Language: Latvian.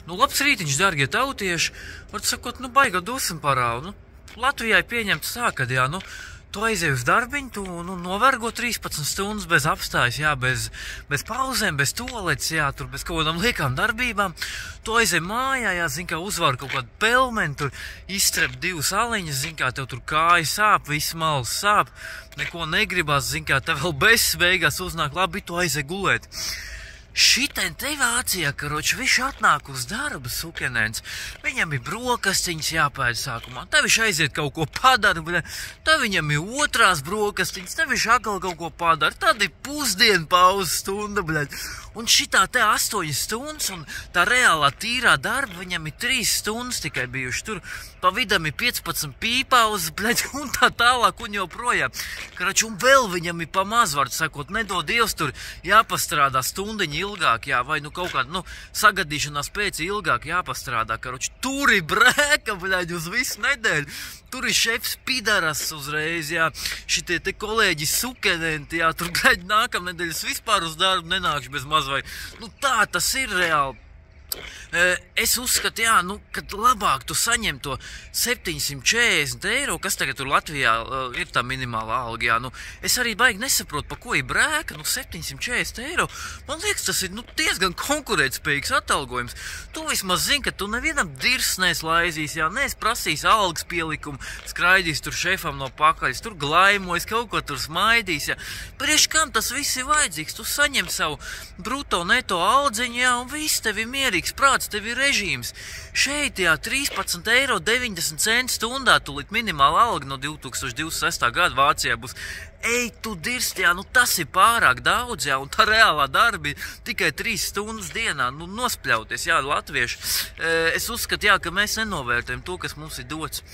Nu, labs rītiņš, dārgie tautieši. Var sakot, baiga dusmu parāvu. Latvijai pieņemts tā, ka, tu aizej uz darbiņu, tu novergo 13 stundas bez apstājas, bez pauzēm, bez toaletes, tur bez kaut kādām liekām darbībām. Tu aizej mājā, kā uzvar kaut kādu pelmeni, tur izstrep 2 aliņas, kā tev tur kāja sāp, viss malas sāp, neko negribās, kā tev vēl beigās uznāk, labi, tu aizej gulēt. Šitien te Vācijā, karoči, viņš atnāk uz darbu, sukenēns. Viņam ir brokastiņas jāpēd sākumā. Tad viņš aiziet kaut ko padara, tad viņam ir otrās brokastiņas, tad viņš atkal kaut ko padara. Tad ir pusdienu pauzes stunda, Un šitā te 8 stundas, un tā reālā tīrā darba viņam ir 3 stundas tikai bijuši. Tur pa vidam ir 15 pīpauzes, un tā tālāk, un joprojām. Karoči, un vēl viņam ir pa mazvārdu sakot, nedod Dievs, tur jāpastrādā stundiņu ilgāk, vai kaut kāda, sagadīšanās pēc ilgāk jāpastrādā, karoči. Tur ir brēka, uz visu nedēļu. Tur ir šefs pidaras uzreiz, šitie te kolēģi sukenenti, tur, nākamnedēļ es vispār uz darbu nenākšu bez mazvai. Tā tas ir reāli. Es uzskatu, kad labāk tu saņem to 740 eiro, kas tagad tur Latvijā ir tā minimālā alga, es arī baigi nesaprotu, pa ko ir brēka, 740 eiro. Man liekas, tas ir, diezgan konkurētspējīgs atalgojums. Tu vismaz zini, ka tu nevienam dirs neslaizīs, neesi prasījis algas pielikumu, skraidīs tur šefam no pakaļas, tur glaimojas, kaut ko tur smaidīs, Priekš kam tas viss ir vajadzīgs? Tu saņem savu bruto neto aldziņu, un viss tev ir mierīgs prāts, tev ir režīms. Šeit, 13,90 eiro stundā, tūlīt minimāla alga no 2026. gada Vācijā būs. Ej, tu dirst, tas ir pārāk daudz, un tā reālā darba ir tikai 3 stundas dienā, nospļauties, latvieši. Es uzskatu, ka mēs nenovērtējam to, kas mums ir dots.